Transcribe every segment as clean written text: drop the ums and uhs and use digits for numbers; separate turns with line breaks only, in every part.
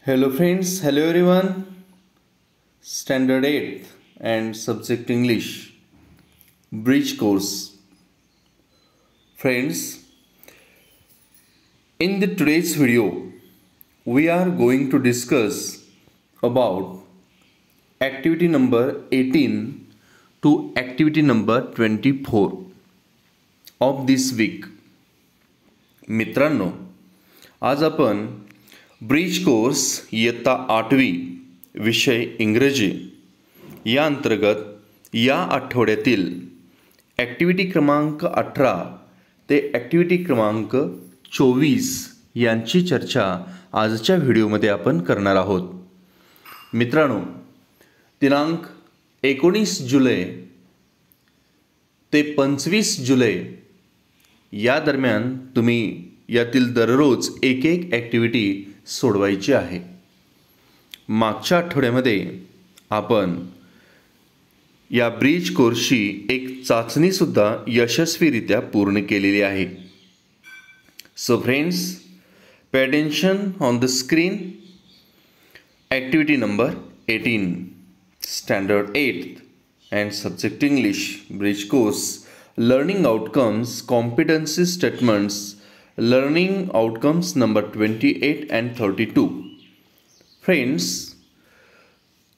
Hello friends, hello everyone. Standard 8th and subject English bridge course. Friends, in the today's video we are going to discuss about activity number 18 to activity number 24 of this week. मित्रांनो, आज आपण bridge course इयत्ता 8वी विषय इंग्रजी या अंतर्गत या आठवड्यातील ॲक्टिव्हिटी क्रमांक 18 ते ॲक्टिव्हिटी क्रमांक 24 यांची चर्चा आजच्या व्हिडिओमध्ये आपण करणार आहोत. मित्रांनो, दिनांक 19 जुलै ते 25 जुलै या दरम्यान तुम्ही यातील दररोज एक ॲक्टिव्हिटी सोडवायची आहे. मागच्या आठवड्यामध्ये आपण या ब्रिज कोर्सची एक चाचणीसुद्धा यशस्वीरित्या पूर्ण केलेली आहे. So friends, pay attention on the screen. Activity number 18, standard 8th and subject English bridge course, learning outcomes, competency statements, learning outcomes number 28 and 32. Friends,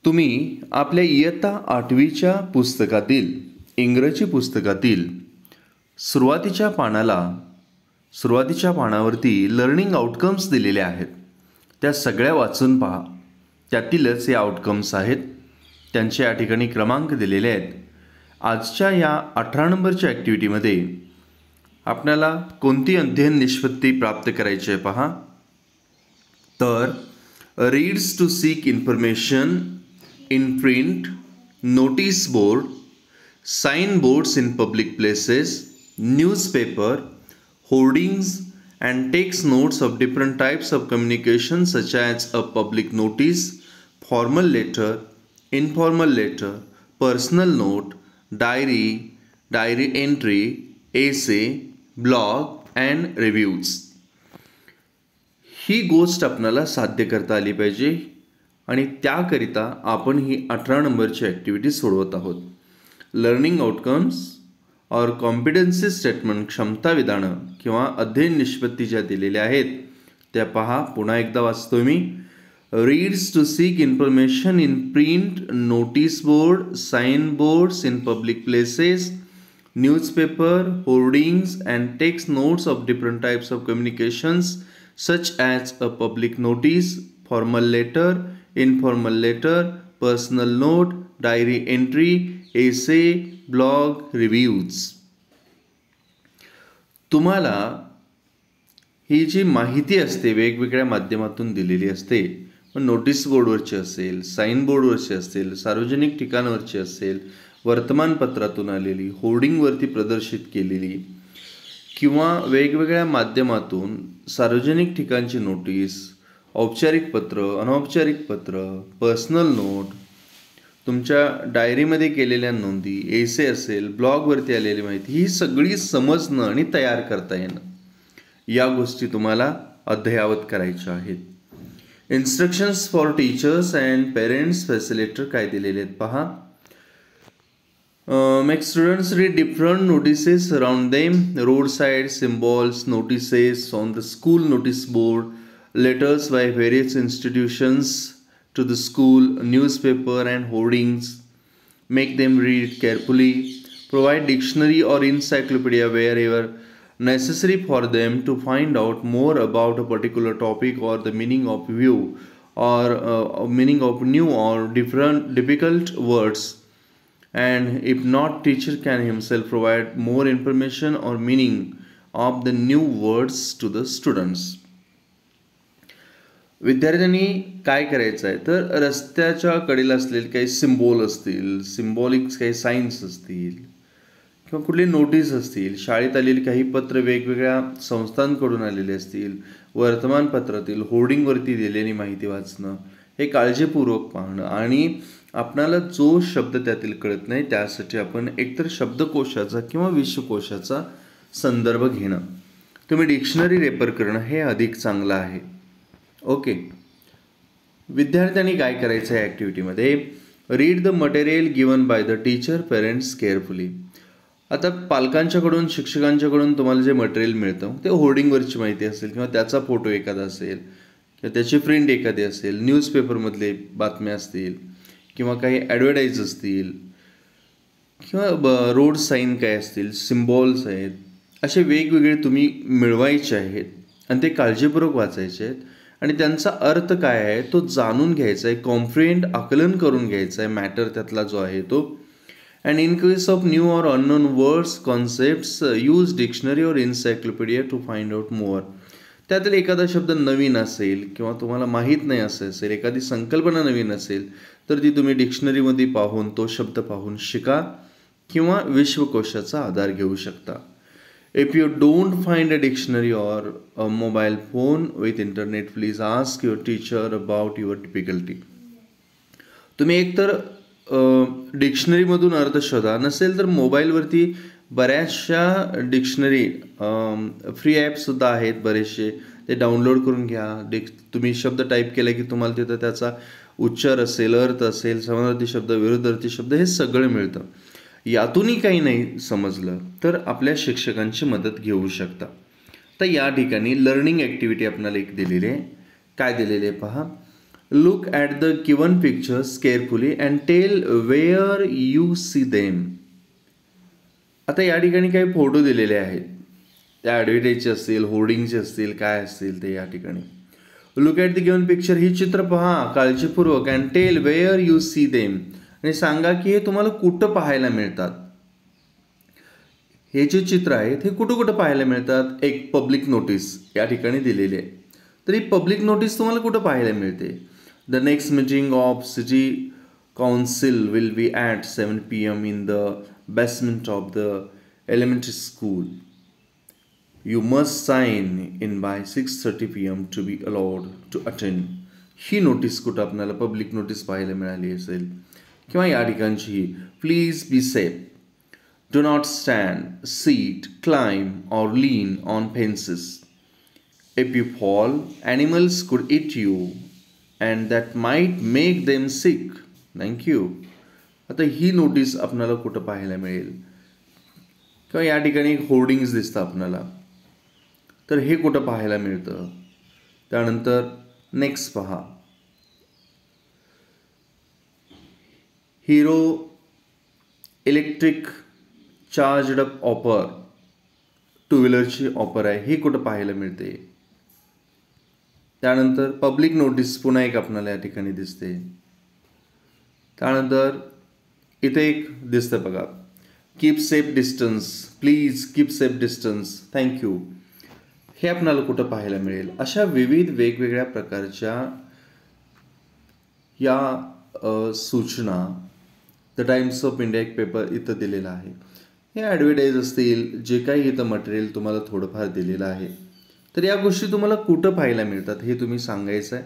तुम्ही आपल्या इयत्ता 8वीच्या पुस्तकातील इंग्रजी पुस्तकातील सुरुवातीच्या पानावरती लर्निंग आउटकम्स दिलेले आहेत. त्या सगळ्या वाचून पहा. त्यातीलच हे आउटकम्स आहेत. त्यांचे या ठिकाणी क्रमांक दिलेले आहेत. आजच्या या 18 नंबरच्या ॲक्टिव्हिटीमध्ये आपल्याला कोणती अध्ययन निष्पत्ती प्राप्त करायची आहे पहा. तर reads to seek information in print, notice board, sign boards in public places, newspaper, hoardings and takes notes of different types of communication such as a public notice, formal letter, informal letter, personal note, diary entry, essay, blog and reviews. ही गोष्ट आपल्याला साध्य करता आली पाहिजे आणि त्याकरिता आपण ही 18 नंबरची ॲक्टिव्हिटी सोडवत आहोत. लर्निंग आउटकम्स और कॉम्पिटन्सी स्टेटमेंट, क्षमता विधानं किंवा अध्ययन निष्पत्ती ज्या दिलेल्या आहेत त्या पहा. पुन्हा एकदा वाचतो मी. Reads to seek information in print, notice board, sign boards in public places, newspaper, hoardings and takes notes of different types of communications such as a public notice, formal letter, informal letter, personal note, diary entry, essay, blog, reviews. तुम्हाला ही जी माहिती असते वेगवेगळ्या माध्यमातून दिलेली असते. पण notice बोर्डवरची असेल, sign बोर्डवरची असेल, सार्वजनिक ठिकाणावरची असेल, वर्तमानपत्रातून आलेली, होर्डिंगवरती प्रदर्शित केलेली किंवा वेगवेगळ्या माध्यमातून सार्वजनिक ठिकाणची नोटीस, औपचारिक पत्र, अनौपचारिक पत्र, पर्सनल नोट, तुमच्या डायरीमध्ये केलेल्या नोंदी, एसे असेल, ब्लॉगवरती आलेली माहिती, ही सगळी समजणं आणि तयार करता येणं, या गोष्टी तुम्हाला अद्ययावत करायच्या आहेत. Instructions for teachers and parents facilitator काय दिलेले आहेत पहा. Make students read different notices around them, roadside symbols, notices on the school notice board, letters by various institutions to the school, newspaper and hoardings. Make them read carefully. Provide dictionary or encyclopedia wherever necessary for them to find out more about a particular topic or the meaning of view or meaning of new or different difficult words. And if not, teacher can himself provide more information or meaning of the new words to the students. विद्यार्थ्यांनी काय करायचं आहे तर रस्त्याच्या कडेला असलेले काही symbol असतील, सिम्बॉलिक काही साईन्स असतील किंवा कुठली नोटीस असतील, शाळेत आलेली काही पत्र वेगवेगळ्या संस्थांकडून आलेले असतील, वर्तमानपत्रातील होर्डिंगवरती दिलेली माहिती वाचणं, हे काळजीपूर्वक पाहणं आणि आपणाला जो शब्द त्यातील कळत नाही त्यासाठी आपण एकतर शब्दकोशाचा किंवा विश्वकोशाचा संदर्भ घेणं. तुम्ही डिक्शनरी रेफर करणं हे अधिक चांगलं आहे. ओके. विद्यार्थ्यांनी काय करायचं आहे ॲक्टिव्हिटीमध्ये? Read the material given by the teacher parents carefully. आता पालकांच्याकडून शिक्षकांच्याकडून तुम्हाला जे मटेरियल मिळतं ते होर्डिंगवरची माहिती असेल किंवा त्याचा फोटो एखादा असेल किंवा त्याची प्रिंट एखादी असेल, न्यूजपेपरमधले बातम्या असतील किंवा काही ॲडव्हर्टाईज असतील किंवा रोड साईन काय असतील, सिम्बॉल्स आहेत, असे वेगवेगळे तुम्ही मिळवायचे आहेत आणि ते काळजीपूर्वक वाचायचे आहेत आणि त्यांचा अर्थ काय आहे तो जाणून घ्यायचा आहे, कॉम्प्रिहेंड आकलन करून घ्यायचा आहे मॅटर त्यातला जो आहे तो. And in case of new or unknown words concepts use dictionary और इन्सायक्लोपीडिया टू फाइंड आउट मोअर. त्यातील एखादा शब्द नवीन असेल किंवा तुम्हाला माहीत नाही असेल, एखादी संकल्पना नवीन असेल तर ती तुम्ही डिक्शनरीमध्ये पाहून तो शब्द पाहून शिका किंवा विश्वकोशाचा आधार घेऊ शकता. If you don't find a dictionary or a mobile phone with internet, please ask your teacher about your difficulty. तुम्ही एकतर डिक्शनरीमधून अर्थ शोधा, नसेल तर मोबाईलवरती बऱ्याचशा डिक्शनरी फ्री ॲपसुद्धा आहेत बरेचसे, ते डाउनलोड करून घ्या. तुम्ही शब्द टाईप केला की तुम्हाला तिथं त्याचा उच्चार असेल, अर्थ असेल, समानार्थी शब्द, विरुद्धार्थी शब्द हे सगळं मिळतं. यातूनही काही नाही समजलं तर आपल्या शिक्षकांची मदत घेऊ शकता. तर या ठिकाणी लर्निंग ॲक्टिव्हिटी आपल्याला एक दिलेली आहे. काय दिलेले आहे पहा. Look at the given pictures carefully and tell where you see them. आता या ठिकाणी काही फोटो दिलेले आहेत, त्या ॲडव्हर्टाईजचे असतील, होर्डिंगचे असतील, काय असतील ते या ठिकाणी. Look at the given picture, ही चित्र पहा काळजीपूर्वक. And tell where you see them, आणि सांगा की हे तुम्हाला कुठं पाहायला मिळतात. हे जे चित्र आहेत हे कुठं कुठं पाहायला मिळतात. एक पब्लिक नोटीस या ठिकाणी दिलेली आहे, तर ही पब्लिक नोटीस तुम्हाला कुठं पाहायला मिळते. The next meeting of city council will be at 7 PM in the basement of the elementary school. You must sign in by 6:30 PM to be allowed to attend. ही नोटीस कुठं आपल्याला public notice पाहायला मिळाली असेल. किंवा या ठिकाणची please be safe, do not stand, sit, climb or lean on fences. If you fall animals could eat you and that might make them sick. Thank you. आता ही नोटीस आपल्याला कुठं पाहायला मिळेल. किंवा या ठिकाणी होर्डिंग्स दिसतं आपल्याला, तर हे कुठं पाहायला मिळतं. त्यानंतर नेक्स्ट पहा. Hero Electric charged up offer, two व्हीलरची ऑफर आहे, ही कुठं पाहायला मिळते. त्यानंतर पब्लिक नोटीस पुन्हा एक आपल्याला या ठिकाणी दिसते. त्यानंतर इथे एक दिसतं बघा, keep safe distance, please keep safe distance, thank you. हे आपल्याला कुठं पाहायला मिळेल. अशा विविध वेगवेगळ्या प्रकारच्या या सूचना द टाइम्स ऑफ इंडिया एक पेपर इथं दिलेला आहे. हे ॲडव्हर्टाईज असतील, जे काही इथं मटेरियल तुम्हाला थोडंफार दिलेलं आहे, तर या गोष्टी तुम्हाला कुठं पाहायला मिळतात हे तुम्ही सांगायचं आहे.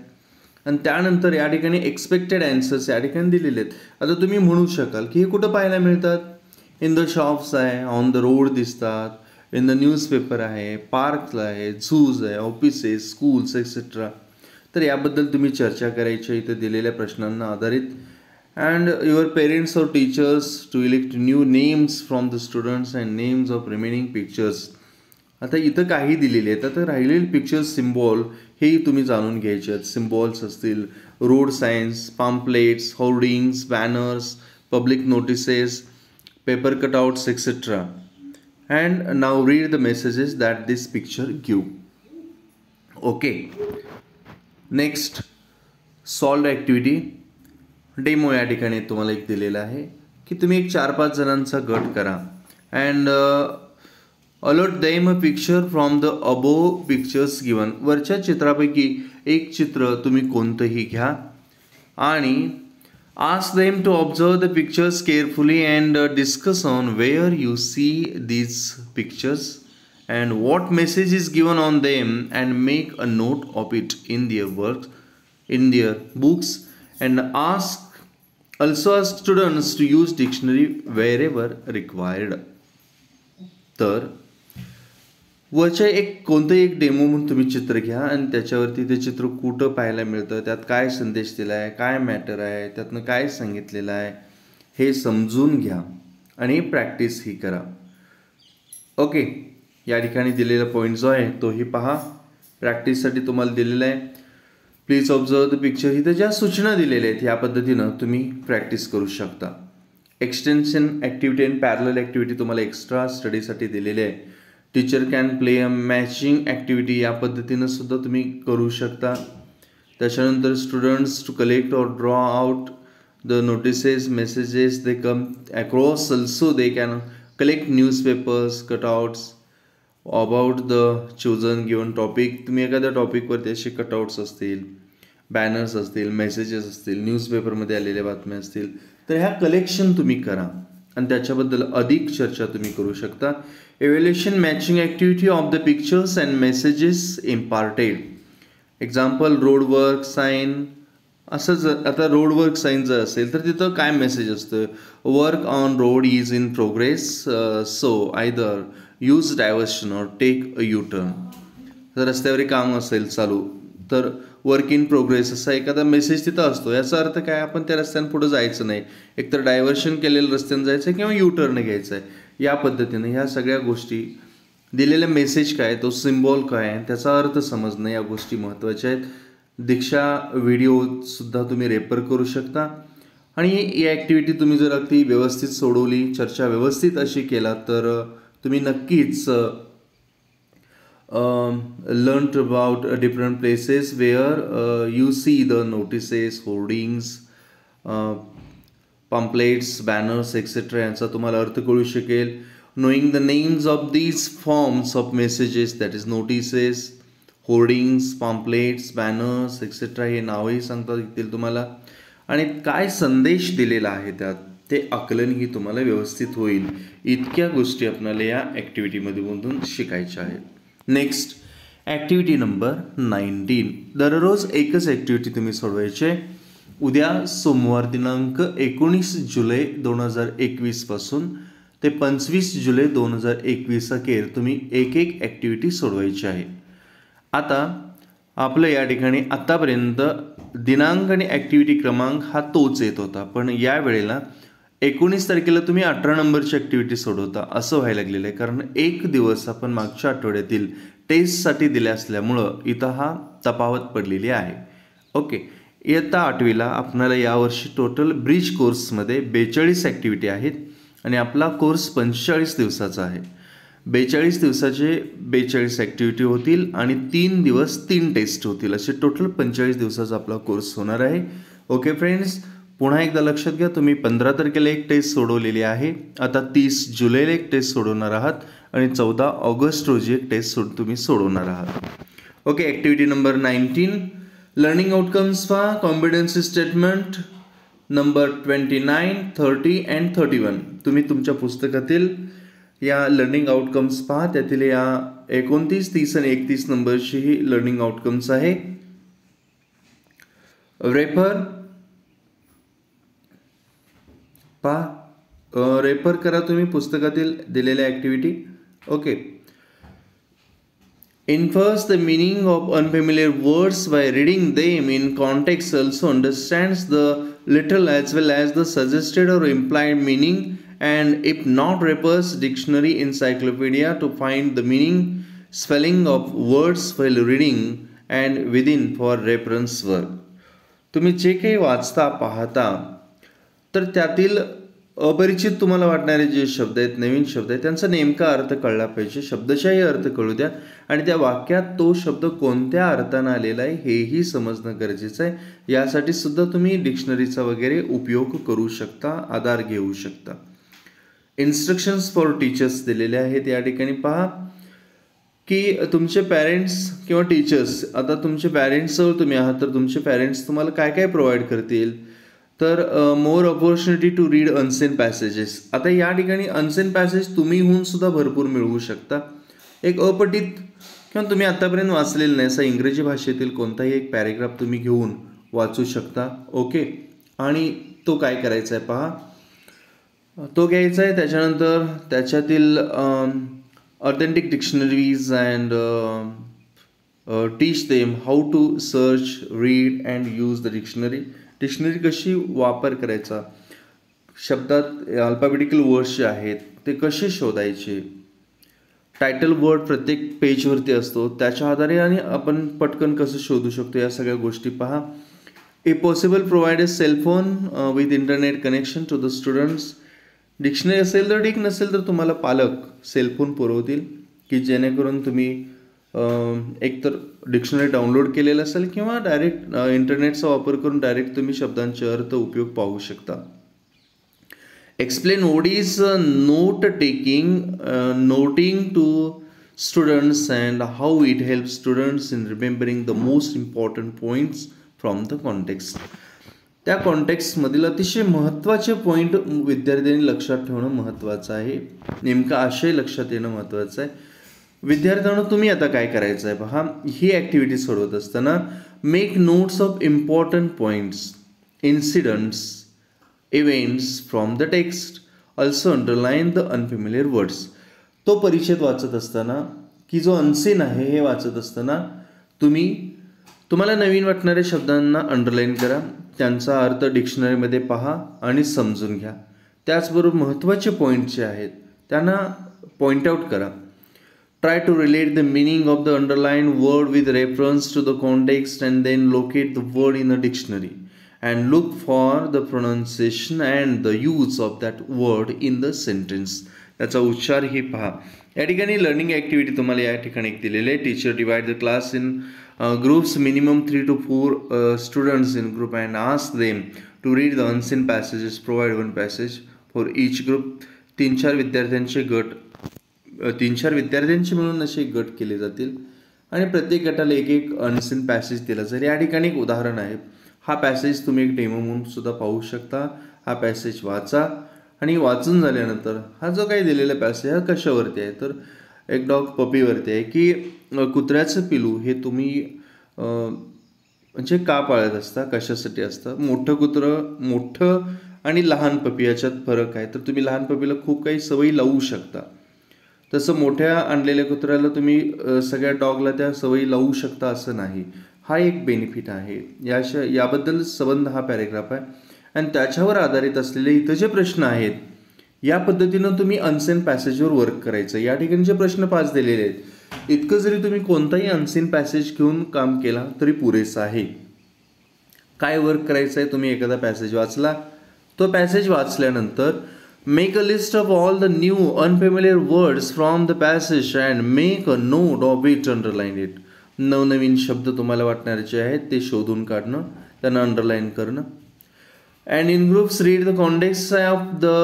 आणि त्यानंतर या ठिकाणी एक्सपेक्टेड ॲन्सर्स या ठिकाणी दिलेले आहेत. आता तुम्ही म्हणू शकाल की हे कुठं पाहायला मिळतात. इन द शॉप्स आहे, ऑन द रोड दिसतात, इन द न्यूजपेपर आहे, पार्कला आहे, झूज आहे, ऑफिसेस, स्कूल्स एक्सेट्रा. तर याबद्दल तुम्ही चर्चा करायची इथं दिलेल्या प्रश्नांना आधारित. And your parents or teachers to elect new names from the students and names of remaining pictures. आता इथं काही दिलेले आहेत. आता राहिलेले पिक्चर्स सिम्बॉल हेही तुम्ही जाणून घ्यायचे आहेत. सिम्बॉल्स असतील, road science, pamphlets, hoardings, banners, public notices, paper cutouts etcetera. And now read the messages that this picture give. Okay. Next solve activity demo या ठिकाणी तुम्हाला एक दिलेला आहे की तुम्ही एक 4-5 जणांचा गट करा and alert them a picture from the above pictures given. वरच्या चित्रापैकी एक चित्र तुम्ही कोणतंही घ्या आणि ask them to observe the pictures carefully and discuss on where you see these pictures and what message is given on them and make a note of it in their work, in their books, and also ask students to use dictionary wherever required. तर वरच्या कोणतंही एक demo म्हणून तुम्ही चित्र घ्या आणि त्याच्यावरती ते चित्र कुठं पाहायला मिळतं, त्यात काय संदेश दिला आहे, काय मॅटर आहे, त्यातनं काय सांगितलेलं आहे हे समजून घ्या आणि प्रॅक्टिसही करा. ओके, या ठिकाणी दिलेला पॉईंट जो आहे तोही पहा. प्रॅक्टिससाठी तुम्हाला दिलेला आहे. Please observe the picture. इथं ज्या सूचना दिलेल्या आहेत या पद्धतीनं तुम्ही प्रॅक्टिस करू शकता. एक्सटेन्शन ॲक्टिव्हिटी आणि पॅरलल ॲक्टिव्हिटी तुम्हाला एक्स्ट्रा स्टडीसाठी दिलेले आहे. Teacher can play a matching activity या पद्धतीनं सुद्धा तुम्ही करू शकता. त्याच्यानंतर स्टुडंट्स टू कलेक्ट और draw out the notices messages they come across also they can collect newspapers cutouts about the chosen given topic. तुम्ही एखाद्या टॉपिकवरती असे कटआउट्स असतील, बॅनर्स असतील, मेसेजेस असतील, न्यूजपेपरमध्ये आलेल्या बातम्या असतील, तर ह्या कलेक्शन तुम्ही करा आणि त्याच्याबद्दल अधिक चर्चा तुम्ही करू शकता. Evaluation matching activity of the pictures and messages imparted. Example road work sign. असं जर आता रोड वर्क साईन जर असेल तर तिथं काय मेसेज असतं, work on road is in progress so either use diversion और टेक अ यू टर्न. जर रस्त्यावरील काम असेल चालू तर वर्क इन प्रोग्रेस असा एखादा मेसेज तिथं असतो. याचा अर्थ काय, आपण त्या रस्त्यानं पुढे जायचं नाही, एकतर डायव्हर्शन केलेलं रस्त्यानं जायचं आहे किंवा यू टर्न घ्यायचं आहे. या पद्धतीने ह्या सगळ्या गोष्टी दिलेला मेसेज काय, तो सिम्बॉल काय आहे, त्याचा अर्थ समजणं, या गोष्टी महत्त्वाच्या आहेत. दीक्षा व्हिडिओसुद्धा तुम्ही रेफर करू शकता. आणि ही ॲक्टिव्हिटी तुम्ही जर अगदी व्यवस्थित सोडवली, चर्चा व्यवस्थित अशी केला तर तुम्ही नक्कीच learned about different places where you see the notices, hoardings, pamphlets, banners, etc. यांचा तुम्हाला अर्थ कळू शकेल. Knowing the names of these forms of messages, that is notices, hoardings, pamphlets, banners, etc. हे नावही सांगता येतील तुम्हाला आणि काय संदेश दिलेला आहे त्यात ते आकलनही तुम्हाला व्यवस्थित होईल. इतक्या गोष्टी आपल्याला या ॲक्टिव्हिटीमधून शिकायच्या आहेत. Next activity number 19. दररोज एकच ॲक्टिव्हिटी तुम्ही सोडवायची आहे. उद्या सोमवार दिनांक 19 जुलै 2021 पासून ते 25 जुलै 2021 अखेर तुम्ही एक ॲक्टिव्हिटी सोडवायची आहे. आता आपलं या ठिकाणी आत्तापर्यंत दिनांक आणि ॲक्टिव्हिटी क्रमांक हा तोच येत होता, पण या वेळेला 19 तारखेला तुम्ही 18 नंबरची ॲक्टिव्हिटी सोडवता असं व्हायला लागलेलं आहे. कारण एक दिवस आपण मागच्या आठवड्यातील टेस्टसाठी दिले असल्यामुळं इथं हा तफावत पडलेली आहे. ओके, इयत्ता 8वीला आपल्याला यावर्षी टोटल ब्रिज कोर्समध्ये 42 ॲक्टिव्हिटी आहेत आणि आपला कोर्स 45 दिवसाचा आहे. 42 दिवसाचे 42 ॲक्टिव्हिटी होतील आणि 3 दिवस 3 टेस्ट होतील, असे टोटल 45 दिवसाचा आपला कोर्स होणार आहे. ओके फ्रेंड्स, पुन्हा एकदा लक्षात घ्या, तुम्ही 15 तारखेला एक टेस्ट सोडवलेली आहे, आता 30 जुलैला एक टेस्ट सोडवणार आहात आणि 14 ऑगस्ट रोजी एक टेस्ट तुम्ही सोडवणार आहात. Okay, activity number 19 learning outcomes for competency statement number 29, 30 and 31. तुम्ही तुमच्या पुस्तकातील या लर्निंग आउटकम्स पहा, त्यातील या 29, 30 आणि 31 नंबरची ही लर्निंग आउटकम्स आहे. रेफर करा तुम्ही पुस्तकातील दिलेल्या activity. Okay, infers the meaning of unfamiliar words by reading them in context, also understands the literal as well as the suggested or implied meaning, and if not refers dictionary encyclopedia to find the meaning, spelling of words while reading and within for reference work. तुम्ही जे काही वाचता पाहता तर त्यातील अपरिचित तुम्हाला वाटणारे जे शब्द आहेत, नवीन शब्द आहेत, त्यांचा नेमका अर्थ कळला पाहिजे, शब्दशाही अर्थ कळू द्या आणि त्या वाक्यात तो शब्द कोणत्या अर्थानं आलेला आहे हेही समजणं गरजेचं आहे. यासाठी सुद्धा तुम्ही डिक्शनरीचा वगैरे उपयोग करू शकता, आधार घेऊ शकता. इन्स्ट्रक्शन्स फॉर टीचर्स दिलेले आहेत. या ठिकाणी पहा की तुमचे पॅरेंट्स किंवा टीचर्स, आता तुमचे पॅरेंट्सजवळ तुम्ही आहात तर तुमचे पॅरेंट्स तुम्हाला काय काय प्रोव्हाइड करतील, तर more opportunity to read unseen passages. आता या ठिकाणी अनसेन पॅसेज तुम्हीहून सुद्धा भरपूर मिळवू शकता. एक अपठित किंवा तुम्ही आत्तापर्यंत वाचलेलं नाही असा इंग्रजी भाषेतील कोणताही एक पॅरेग्राफ तुम्ही घेऊन वाचू शकता. ओके, आणि तो काय करायचा आहे पहा, तो घ्यायचा आहे. त्याच्यानंतर त्याच्यातील authentic dictionaries and teach them how to search, read and use the dictionary. Dictionary कशी वापर करायचा, शब्दात अल्फाबेटिकल वर्ड्स जे आहेत ते कसे शोधायचे, टायटल वर्ड प्रत्येक पेजवरती असतो, त्याच्या आधारे आणि आपण पटकन कसं शोधू शकतो या सगळ्या गोष्टी पहा. A possible provide a cellphone with internet connection to the students. Dictionary असेल तर ठीक, नसेल तर तुम्हाला पालक सेलफोन पुरवतील की जेणेकरून तुम्ही एकतर डिक्शनरी डाउनलोड केलेलं असेल किंवा डायरेक्ट इंटरनेटचा वापर करून डायरेक्ट तुम्ही शब्दांचे अर्थ उपयोग पाहू शकता. Explain what is note taking, noting to students and how it help students in remembering the most important points from the context. त्या कॉन्टेक्स्टमधील अतिशय महत्त्वाचे पॉईंट विद्यार्थ्यांनी लक्षात ठेवणं महत्त्वाचं आहे, नेमका आशय लक्षात येणं महत्त्वाचं आहे. विद्यार्थ्यांना तुम्ही आता काय करायचं आहे पहा, ही ॲक्टिव्हिटी सोडवत असताना make notes of important points, incidence, events from the text, also underline the unfamiliar words. तो परिच्छेद वाचत असताना की जो अनसीन आहे हे वाचत असताना तुम्हाला नवीन वाटणाऱ्या शब्दांना अंडरलाईन करा, त्यांचा अर्थ डिक्शनरीमध्ये पहा आणि समजून घ्या. त्याचबरोबर महत्त्वाचे पॉईंट जे आहेत त्यांना पॉईंट आउट करा. Try to relate the meaning of the underlined word with reference to the context and then locate the word in a dictionary and look for the pronunciation and the use of that word in the sentence. त्याचा उच्चार हे पहा. या ठिकाणी learning activity तुम्हाला या ठिकाणी एक दिलेली आहे. Teacher divide the class in groups minimum 3 to 4 students in group and ask them to read the unseen passages, provide one passage for each group. 3-4 विद्यार्थ्यांचे मिळून असे गट केले जातील आणि प्रत्येक गटाला एक अनसीन पॅसेज दिला जाईल. या ठिकाणी एक उदाहरण आहे. हा पॅसेज तुम्ही एक डेमो म्हणून सुद्धा पाहू शकता. हा पॅसेज वाचा आणि वाचून झाल्यानंतर हा जो काही दिलेला पॅसेज हा कशावरती आहे तर एक डॉग पपीवरती आहे की कुत्र्याचं पिलू हे तुम्ही म्हणजे का पाळत असता, कशासाठी असतं. मोठं आणि लहान पपी याच्यात फरक आहे. तर तुम्ही लहान पपीला खूप काही सवयी लावू शकता, तसं मोठ्या आणलेल्या कुत्र्याला तुम्ही सगळ्या डॉगला त्या सवयी लावू शकता असं नाही. हा एक बेनिफिट आहे. याबद्दल संबंध हा पॅरेग्राफ आहे आणि त्याच्यावर आधारित असलेले इथं जे प्रश्न आहेत या पद्धतीनं तुम्ही अनसीन पॅसेजवर वर्क करायचं. या ठिकाणी जे प्रश्न 5 दिलेले आहेत, इतकं जरी तुम्ही कोणताही अनसीन पॅसेज घेऊन काम केला तरी पुरेसं आहे. काय वर्क करायचं आहे, तुम्ही एखादा पॅसेज वाचला, तो पॅसेज वाचल्यानंतर make a list of all the new unfamiliar words from the passage and make a note of it, underline it. नवनवीन शब्द तुम्हाला वाटणारे जे आहेत ते शोधून काढणं, त्यांना अंडरलाईन करणं. And in groups read the context of the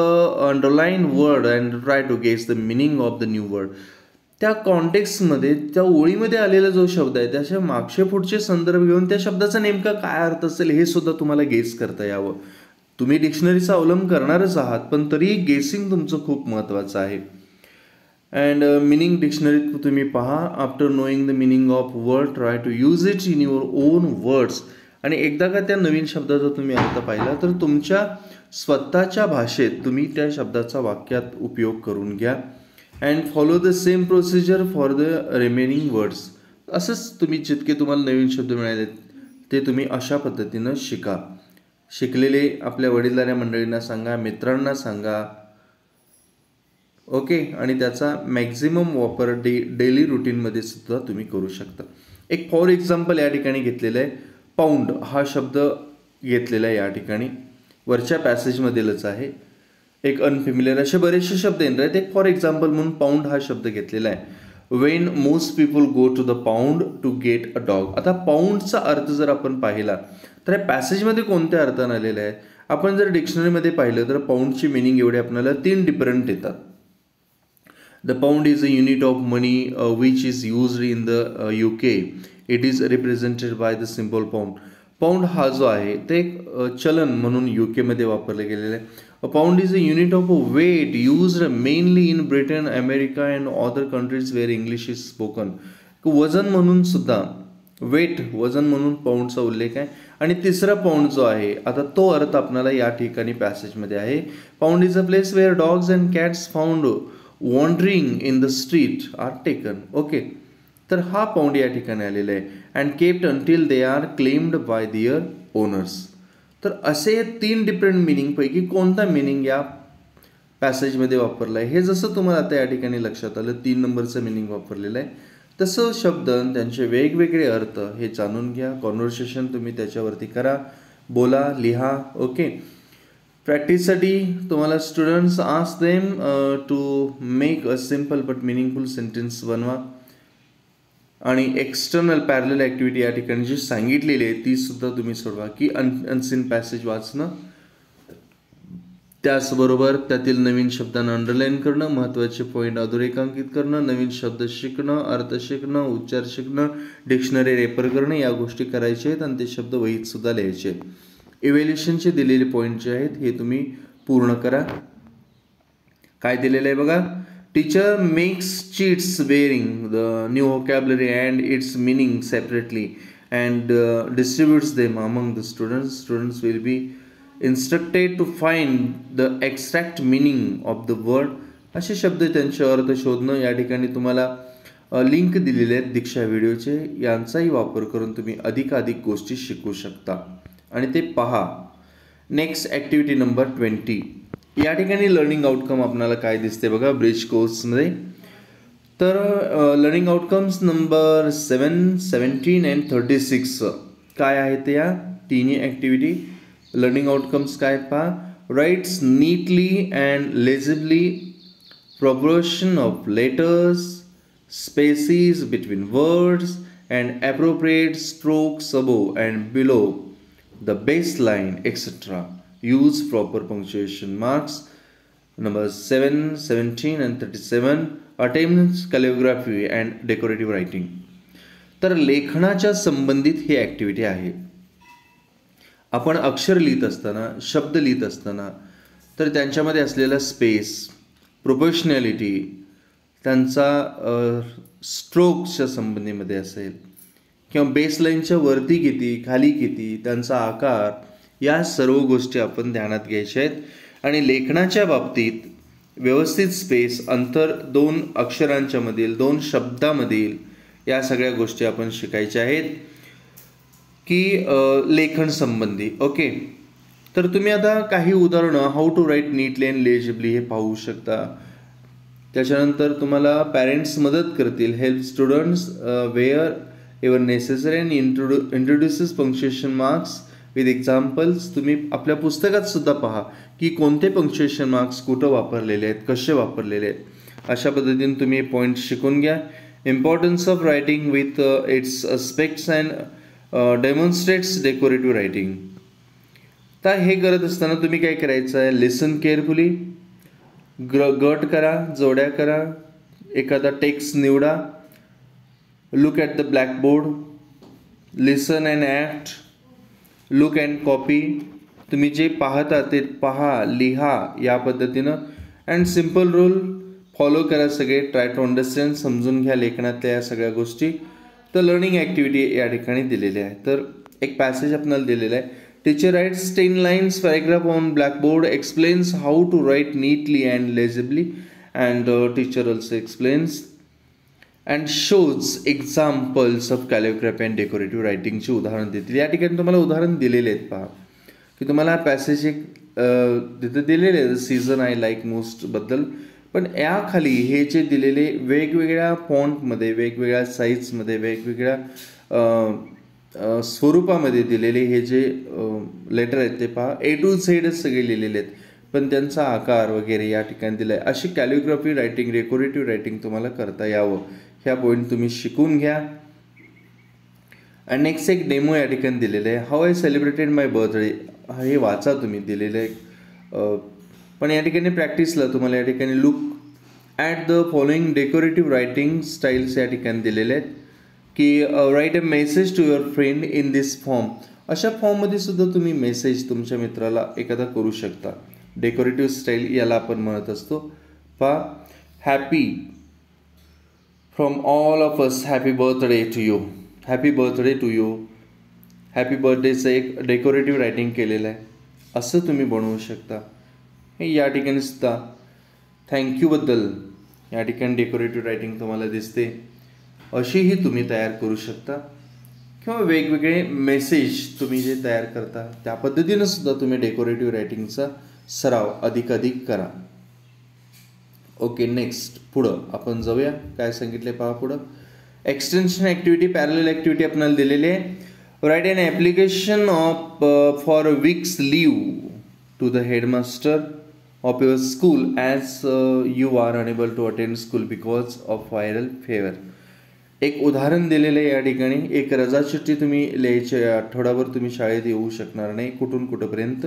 underlined word and try to guess the meaning of the new word. त्या कॉन्टेक्स्टमध्ये त्या ओळीमध्ये आलेला जो शब्द आहे त्याच्या मागचे पुढचे संदर्भ घेऊन त्या शब्दाचा नेमका काय अर्थ असेल हे सुद्धा तुम्हाला गेस करता यावं. तुम्ही डिक्शनरीचा अवलंब करणारच आहात, पण तरीही गेसिंग तुमचं खूप महत्त्वाचं आहे. अँड मिनिंग डिक्शनरीत तुम्ही पहा. After knowing the meaning of word try to use it in your own words. आणि एकदा का त्या नवीन शब्दाचा तुम्ही अर्थ पाहिला तर तुमच्या स्वतःच्या भाषेत तुम्ही त्या शब्दाचा वाक्यात उपयोग करून घ्या. And follow the same procedure for the remaining words. असंच तुम्ही जितके तुम्हाला नवीन शब्द मिळाले ते तुम्ही अशा पद्धतीनं शिका. शिकलेले आपल्या वडीलधाऱ्या मंडळींना सांगा, मित्रांना सांगा, ओके. आणि त्याचा मॅक्झिमम वापर डेली रुटीनमध्ये सुद्धा तुम्ही करू शकता. एक फॉर एक्झाम्पल या ठिकाणी घेतलेलं आहे. पाऊंड हा शब्द घेतलेला आहे या ठिकाणी, वरच्या पॅसेजमधीलच आहे. एक अनफेमिलियर असे बरेचसे शब्द येणार आहेत. एक फॉर एक्झाम्पल म्हणून पाऊंड हा शब्द घेतलेला आहे. When most people go to the pound to get a dog. आता पाऊंडचा अर्थ जर आपण पाहिला तर या पॅसेजमध्ये कोणत्या अर्थानं आलेलं आहे. आपण जर डिक्शनरीमध्ये पाहिलं तर पाऊंडची मिनिंग एवढे आपल्याला 3 डिफरंट येतात. The pound is a unit of money which is used in the UK. It is represented by the symbol pound. Pound हा जो आहे ते एक चलन म्हणून UK मध्ये वापरले गेलेलं आहे. A pound is a unit of a weight used mainly in Britain, America and other countries where English is spoken. वजन म्हणून सुद्धा वजन म्हणून पाऊंडचा उल्लेख आहे. आणि तिसरा पाऊंड जो आहे आता तो अर्थ आपल्याला या ठिकाणी पॅसेजमध्ये आहे. Pound is a place where dogs and cats found wandering in the street are taken. Okay, तर हा पाऊंड या ठिकाणी आलेला आहे. And kept until they are claimed by their owners. तर असे 3 डिफरंट मिनिंगपैकी कोणता मिनिंग या पॅसेजमध्ये वापरला आहे हे जसं तुम्हाला आता या ठिकाणी लक्षात आलं 3 नंबरचं मिनिंग वापरलेलं आहे, तसं शब्द त्यांचे वेगवेगळे अर्थ हे जाणून घ्या. कॉन्व्हर्सेशन तुम्ही त्याच्यावरती करा, बोला, लिहा. ओके, प्रॅक्टिससाठी तुम्हाला students ask them to make a simple but meaningful sentence बनवा. आणि एक्सटर्नल पॅरलल ॲक्टिव्हिटी या ठिकाणी जी सांगितलेली आहे ती सुद्धा तुम्ही सोडवा, की अनसीन पॅसेज वाचणं, त्याचबरोबर त्यातील नवीन शब्दांना अंडरलाईन करणं, महत्त्वाचे पॉईंट अधोरेखांकित करणं, नवीन शब्द शिकणं, अर्थ शिकणं, उच्चार शिकणं, डिक्शनरी रेफर करणं, या गोष्टी करायच्या आहेत. आणि ते शब्द वहीत सुद्धा लिहायचे आहेत. इव्हॅल्युएशनचे दिलेले पॉईंट जे आहेत हे तुम्ही पूर्ण करा. काय दिलेलं आहे बघा. Teacher makes chits bearing the new vocabulary and its meaning separately and distributes them among the students. Students will be instructed to find the exact meaning of the word. असे शब्द त्यांचे अर्थ शोधणं. या ठिकाणी तुम्हाला लिंक दिलेले आहेत दीक्षा व्हिडिओचे, यांचाही वापर करून तुम्ही अधिकाधिक गोष्टी शिकू शकता आणि ते पहा. Next activity number 20. या ठिकाणी लर्निंग आउटकम आपल्याला काय दिसते बघा ब्रिज कोर्समध्ये. तर लर्निंग आउटकम्स नंबर 7, 17 अँड 36 काय आहेत या तिन्ही ॲक्टिव्हिटी. लर्निंग आउटकम्स काय पहा. Writes neatly and legibly, proportion of letters, spaces between words, and appropriate strokes above and below the baseline, etc. Use proper punctuation marks. Number 7, 17 and 37. Attempts calligraphy and decorative writing. तर लेखनाच्या संबंधित ही activity आहे. आपण अक्षर लिहित असताना, शब्द लिहित असताना तर त्यांच्यामध्ये असलेला स्पेस, प्रोपोर्शनॅलिटी, त्यांचा स्ट्रोक्सच्या संबंधीमध्ये असेल किंवा बेसलाईनच्या वरती किती, खाली किती, त्यांचा आकार, या सर्व गोष्टी आपण ध्यानात घ्यायच्या आहेत. आणि लेखनाच्या बाबतीत व्यवस्थित स्पेस, अंतर 2 अक्षरांच्या मधील, 2 शब्दामधील, या सगळ्या गोष्टी आपण शिकायच्या आहेत की लेखन संबंधी. ओके, तर तुम्ही आता काही उदाहरणं how to write neatly and legibly हे पाहू शकता. त्याच्यानंतर तुम्हाला पॅरेंट्स मदत करतील. Help students wherever necessary and introduces punctuation marks with examples. तुम्ही आपल्या पुस्तकात सुद्धा पहा की कोणते पंक्च्युएशन मार्क्स कुठं वापरलेले आहेत, कसे वापरलेले आहेत. अशा पद्धतीने तुम्ही पॉईंट शिकून घ्या. Importance of writing with its aspects and demonstrates decorative writing. तर हे करत असताना तुम्ही काय करायचं आहे, लिसन केअरफुली, गट करा, जोड्या करा, एखादा टेक्स्ट निवडा, look at the blackboard, listen and act, look and copy. तुम्ही जे पाहता ते पहा, लिहा या पद्धतीनं. अँड सिम्पल रूल फॉलो करा सगळे. ट्राय टू अंडरस्टँड, समजून घ्या लेखनातल्या या सगळ्या गोष्टी. तर लर्निंग ॲक्टिव्हिटी या ठिकाणी दिलेली आहे. तर एक पॅसेज आपल्याला दिलेला आहे. Teacher writes 10 lines paragraph on blackboard, explains how to write neatly and legibly, and teacher also explains and shows examples of calligraphy and decorative writing ची उदाहरण देतील. या ठिकाणी तुम्हाला उदाहरण दिलेले आहेत पहा की तुम्हाला हा पॅसेज एक तिथे दिलेले आहे सीझन आय लाईक मोस्ट बद्दल. पण याखाली हे जे दिलेले वेगवेगळ्या फॉन्टमध्ये, वेगवेगळ्या साईजमध्ये, वेगवेगळ्या स्वरूपामध्ये दिलेले हे जे लेटर आहेत ते पहा. A to Z सगळे लिहिलेले आहेत, पण त्यांचा आकार वगैरे या ठिकाणी दिला आहे. अशी कॅलिग्राफी रायटिंग, डेकोरेटिव्ह रायटिंग तुम्हाला करता यावं, ह्या पॉईंट तुम्ही शिकून घ्या. आणि नेक्स्ट एक डेमो या ठिकाणी दिलेलं आहे. How I celebrated my birthday. हे वाचा तुम्ही, दिलेलं आहे. पण या ठिकाणी प्रॅक्टिसला तुम्हाला या ठिकाणी look at the following decorative writing styles या ठिकाणी दिलेले आहेत की write a message to your friend in this form. अशा फॉर्ममध्ये सुद्धा तुम्ही मेसेज तुमच्या मित्राला एखादा करू शकता. डेकोरेटिव्ह स्टाईल याला आपण म्हणत असतो. पहा, happy from all of us, happy birthday to you, happy birthday to you. हॅपी बर्थडेचं एक डेकोरेटिव्ह रायटिंग केलेलं आहे, असं तुम्ही बनवू शकता. हे या ठिकाणी सुद्धा थँक्यूबद्दल या ठिकाणी डेकोरेटिव्ह रायटिंग तुम्हाला दिसते, अशीही तुम्ही तयार करू शकता. किंवा वेगवेगळे मेसेज तुम्ही जे तयार करता त्या पद्धतीनं सुद्धा तुम्ही डेकोरेटिव्ह रायटिंगचा सराव अधिकाधिक करा. ओके, नेक्स्ट पुढं आपण जाऊया. काय सांगितले पहा पुढं. एक्सटेन्शन ॲक्टिव्हिटी, पॅरलल ॲक्टिव्हिटी आपल्याला दिलेली आहे. Write an application of for a weeks leave to the headmaster of your school as you are unable to attend school because of viral fever. एक उदाहरण दिलेलं आहे या ठिकाणी. एक रजा चिठ्ठी तुम्ही लिहायची, आठवडाभर तुम्ही शाळेत येऊ शकणार नाही, कुठून कुठंपर्यंत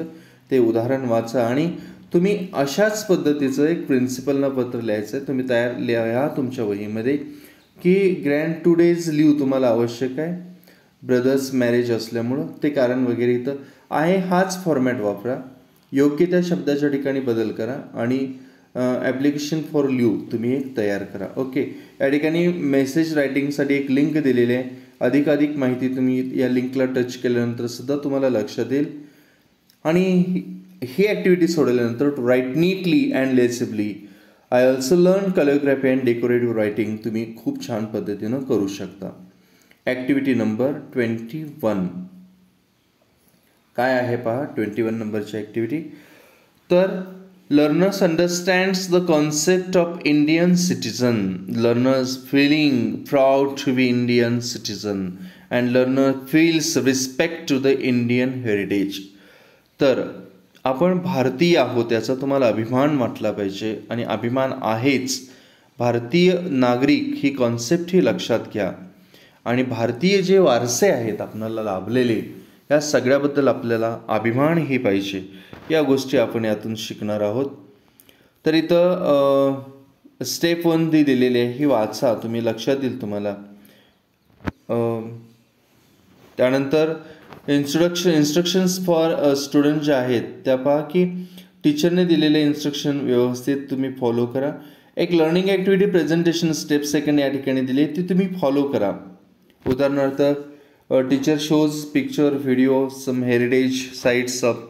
ते उदाहरण वाचा आणि तुम्ही अशाच पद्धतीचं एक प्रिन्सिपलनं पत्र लिहायचं आहे. तुम्ही तयार लिहा तुमच्या वहीमध्ये की ग्रँड 2 days लीव तुम्हाला आवश्यक आहे, ब्रदर्स मॅरेज असल्यामुळं ते कारण वगैरे इथं आहे. हाच फॉर्मॅट वापरा, योग्य त्या शब्दाच्या ठिकाणी बदल करा आणि ॲप्लिकेशन फॉर लीव तुम्ही एक तयार करा. ओके, या ठिकाणी मेसेज रायटिंगसाठी एक लिंक दिलेली आहे. अधिकाधिक माहिती तुम्ही या लिंकला टच केल्यानंतर सुद्धा तुम्हाला लक्षात येईल. आणि ही ॲक्टिव्हिटी सोडल्यानंतर to write neatly and legibly. I also learn calligraphy and decorative writing तुम्ही खूप छान पद्धतीनं करू शकता. ॲक्टिव्हिटी नंबर 21 काय आहे पहा. 21 नंबरची ॲक्टिव्हिटी. तर learners understands the concept of Indian citizen. Learners feeling proud to be Indian citizen and learner feels respect to the Indian heritage. तर आपण भारतीय आहोत याचा तुम्हाला अभिमान वाटला पाहिजे आणि अभिमान आहेच. भारतीय नागरिक ही कॉन्सेप्ट ही लक्षात घ्या आणि भारतीय जे वारसे आहेत आपल्याला लाभलेले या सगळ्याबद्दल आपल्याला अभिमानही पाहिजे. या गोष्टी आपण यातून शिकणार आहोत. तर इथं स्टेप 1 ती दिलेली आहे, ही वाचा, तुम्ही लक्षात येईल तुम्हाला. त्यानंतर इन्स्ट्रक्शन्स फॉर स्टुडंट जे आहेत त्या पहा की टीचरने दिलेले इन्स्ट्रक्शन व्यवस्थित तुम्ही फॉलो करा. एक लर्निंग ॲक्टिव्हिटी प्रेझेंटेशन स्टेप 2 या ठिकाणी दिली, ती तुम्ही फॉलो करा. उदाहरणार्थ teacher shows picture video some heritage sites of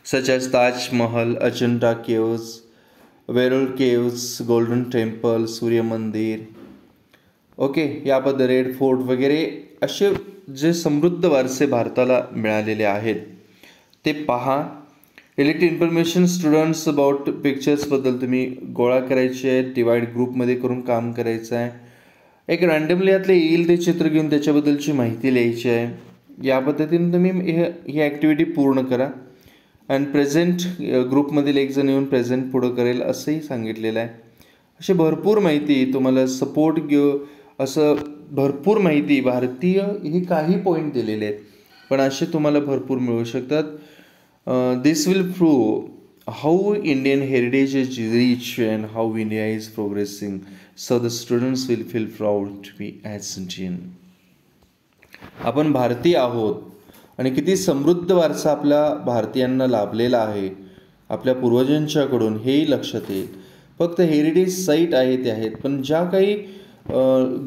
such as Taj Mahal, Ajanta Caves, Veral Caves, Golden Temple, सूर्य मंदिर. ओके, याबद्दल रेड फोर्ट वगैरे असे जे समृद्ध वारसे भारताला मिळालेले आहेत ते पहा. इलेक्ट इन्फॉर्मेशन स्टुडंट्स अबाउट पिक्चर्सबद्दल तुम्ही गोळा करायचे आहेत, डिवाइड ग्रुपमध्ये करून काम करायचं आहे. एक रँडमली यातले येईल ते चित्र घेऊन त्याच्याबद्दलची माहिती लिहायची आहे. या पद्धतीने तुम्ही ही ॲक्टिव्हिटी पूर्ण करा. आणि प्रेझेंट ग्रुपमधील एक जण येऊन प्रेझेंट पुढं करेल असंही सांगितलेलं आहे. अशी भरपूर माहिती तुम्हाला सपोर्ट असं भरपूर माहिती भारतीय ही काही पॉईंट दिलेले आहेत पण असे तुम्हाला भरपूर मिळू शकतात. This will prove how Indian heritage is rich and how India is progressing so the students will feel proud to be as Indian. आपण भारतीय आहोत आणि किती समृद्ध वारसा आपल्या भारतीयांना लाभलेला आहे आपल्या पूर्वजांच्याकडून हेही लक्षात येईल. फक्त हेरिटेज साईट आहेत ते आहेत, पण ज्या काही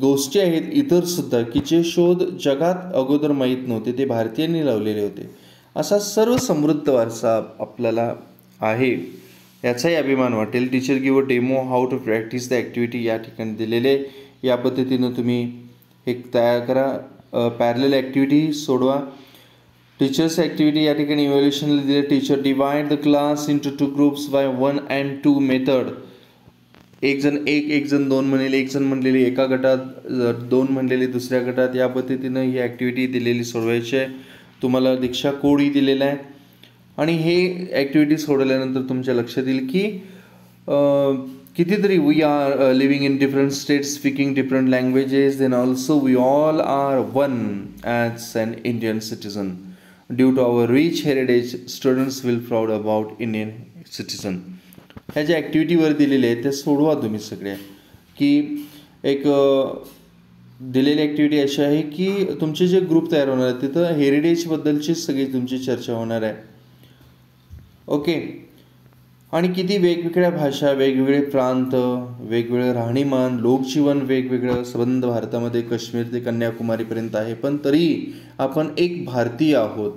गोष्टी आहेत इतरसुद्धा की जे शोध जगात अगोदर माहीत नव्हते ते भारतीयांनी लावलेले होते. असा सर्व समृद्ध वारसा आपल्याला आहे याचाही अभिमान वाटेल. Teacher give a demo how to practice the activity या ठिकाणी दिलेले. या पद्धतीनं तुम्ही एक तयार करा. पॅरलल ॲक्टिव्हिटी सोडवा. टीचर्स ॲक्टिव्हिटी या ठिकाणी इव्हॅल्युएशनला दिले. Teacher divide the class into 2 groups by 1 and 2 method. एक जण 2 म्हणेल, एक जण म्हणलेली एका गटात, 2 म्हणलेली दुसऱ्या गटात. या पद्धतीनं ही ॲक्टिव्हिटी दिलेली सोडवायची आहे. तुम्हाला दीक्षा कोडही दिलेला आहे आणि हे ॲक्टिव्हिटी सोडवल्यानंतर तुमच्या लक्षात येईल की कितीतरी we are living in different states speaking different languages then also we all are one as an Indian citizen. Due to our rich heritage students will proud about Indian citizen. ह्या ज्या ॲक्टिव्हिटीवर दिलेल्या आहेत त्या सोडवा तुम्ही सगळ्या. की एक दिलेली ॲक्टिव्हिटी अशी आहे की तुमचे जे ग्रुप तयार होणार आहेत तिथं हेरिटेजबद्दलचीच सगळी तुमची चर्चा होणार आहे. ओके, आणि किती वेगवेगळ्या भाषा, वेगवेगळे प्रांत, वेगवेगळे राहणीमान, लोकजीवन वेगवेगळं संबंध भारतामध्ये काश्मीर ते कन्याकुमारीपर्यंत आहे, पण तरी आपण एक भारतीय आहोत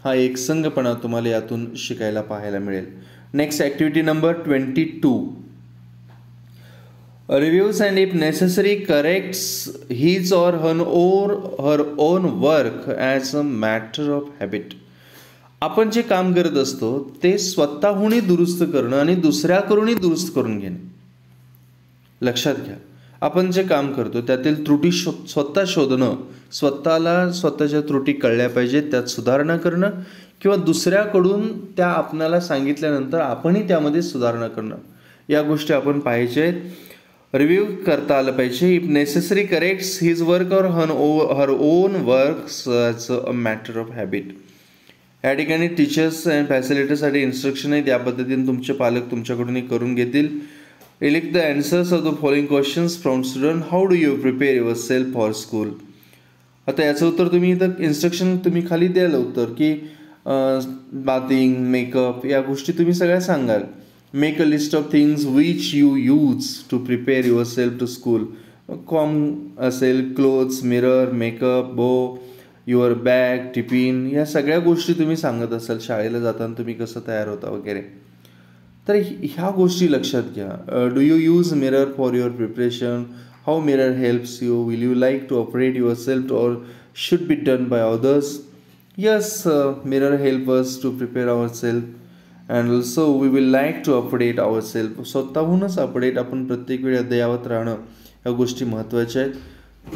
हा एकसंघपणा तुम्हाला यातून शिकायला पाहायला मिळेल. Next activity number 22. Reviews and if necessary corrects his or her own work as a matter of habit. आपण जे काम करत असतो ते स्वतःहूनही दुरुस्त करणं आणि दुसऱ्याकडूनही दुरुस्त करून घेणे. लक्षात घ्या, आपण जे काम करतो त्यातील त्रुटी स्वतः शोधणं, स्वतःच्या त्रुटी कळल्या पाहिजेत, त्यात सुधारणा करणं किंवा दुसऱ्याकडून त्या आपणाला सांगितल्यानंतर आपणही त्यामध्ये सुधारणा करणं, या गोष्टी आपण पाहिजे आहेत. रिव्ह्यू करता आलं पाहिजे. If necessary corrects his work or her own works as a matter of habit. या ठिकाणी टीचर्स अँड फॅसिलिटीसाठी इन्स्ट्रक्शन आहेत, या पद्धतीने तुमचे पालक तुमच्याकडूनही करून घेतील. Elect the answers of the following questions from student. How do you prepare yourself for school? आता याचं उत्तर तुम्ही इथं इन्स्ट्रक्शन तुम्ही खाली द्याल उत्तर की बाथिंग, मेकअप या गोष्टी तुम्ही सगळ्या सांगाल. Make a list of things which you use to prepare your self to school. Comb असेल, clothes, mirror, makeup, bow, your bag, tiffin, या सगळ्या गोष्टी तुम्ही सांगत असाल. शाळेला जाताना तुम्ही कसं तयार होता वगैरे, तर ह्या गोष्टी लक्षात घ्या. Do you use mirror for your preparation? How mirror helps you? Will you like to operate your self or should be done by others? Yes, mirror help us to prepare our self and also we will like to update our self. स्वतःहूनच update आपण प्रत्येक वेळी अद्ययावत राहणं, ह्या गोष्टी महत्त्वाच्या आहेत.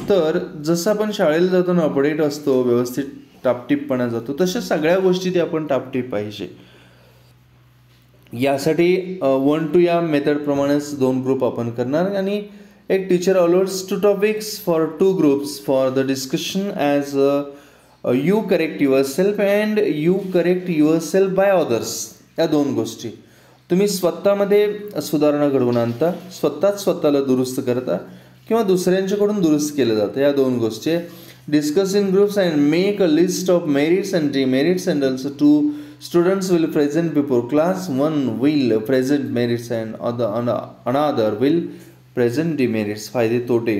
तर जसं आपण शाळेला जाताना अपडेट असतो, व्यवस्थित टापटीपपणा जातो, तशा सगळ्या गोष्टी ते आपण टापटीप पाहिजे. यासाठी 1-2 या मेथडप्रमाणेच 2 ग्रुप आपण करणार आणि एक teacher a lots 2 topics for 2 groups for the discussion as you correct your self and you correct your self by others. या 2 गोष्टी तुम्ही स्वतःमध्ये सुधारणा घडवून आणता, स्वतःला दुरुस्त करता किंवा दुसऱ्यांच्याकडून दुरुस्त केलं जातं. या 2 गोष्टी discuss in groups and make a list of merits and demerits and also 2 students will present before class. One will present merits and another will present demerits. फायदे तोटे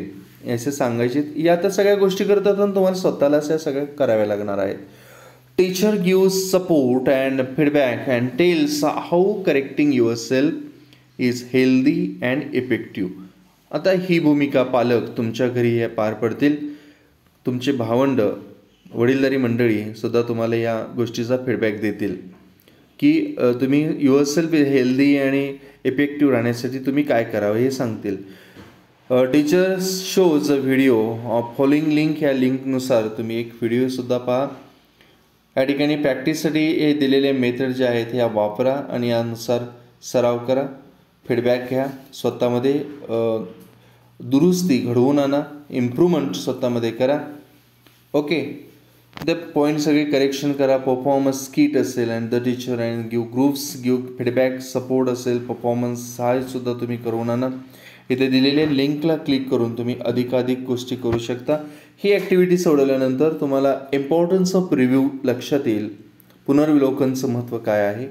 असे सांगायचे. या तर सगळ्या गोष्टी करतात आणि तुम्हाला स्वतःलाच या सगळ्या कराव्या लागणार आहेत. Teacher gives support and feedback and tells how correcting your self is healthy and effective. आता ही भूमिका पालक तुमच्या घरी हे पार पडतील. तुमचे भावंड, वडीलधारी मंडळी सुद्धा तुम्हाला या गोष्टीचा फीडबॅक देतील की तुम्ही युअर सेल्फ हेल्दी आणि इफेक्टिव्ह राहण्यासाठी तुम्ही काय करावं हे सांगतील. टीचर्स शोज अ व्हिडिओ ऑफ फॉलोइंग लिंक. ह्या लिंकनुसार तुम्ही एक व्हिडिओसुद्धा पहा. या ठिकाणी प्रॅक्टिससाठी हे दिलेले मेथड जे आहेत ह्या वापरा आणि यानुसार सराव करा. फीडबॅक घ्या, स्वतःमध्ये दुरुस्ती घडवून आणा, इम्प्रूव्हमेंट स्वतःमध्ये करा. ओके, द पॉईंट सगळे करेक्शन करा. परफॉर्मन्स स्किट असेल and the teacher and give groups give feedback support असेल, परफॉर्मन्स हा सुद्धा तुम्ही करून आणा. इथे दिलेल्या लिंकला क्लिक करून तुम्ही अधिकाधिक गोष्टी करू शकता. ही ॲक्टिव्हिटी सोडवल्यानंतर तुम्हाला इम्पॉर्टन्स ऑफ रिव्ह्यू लक्षात येईल. पुनर्विलोकनचं महत्त्व काय आहे.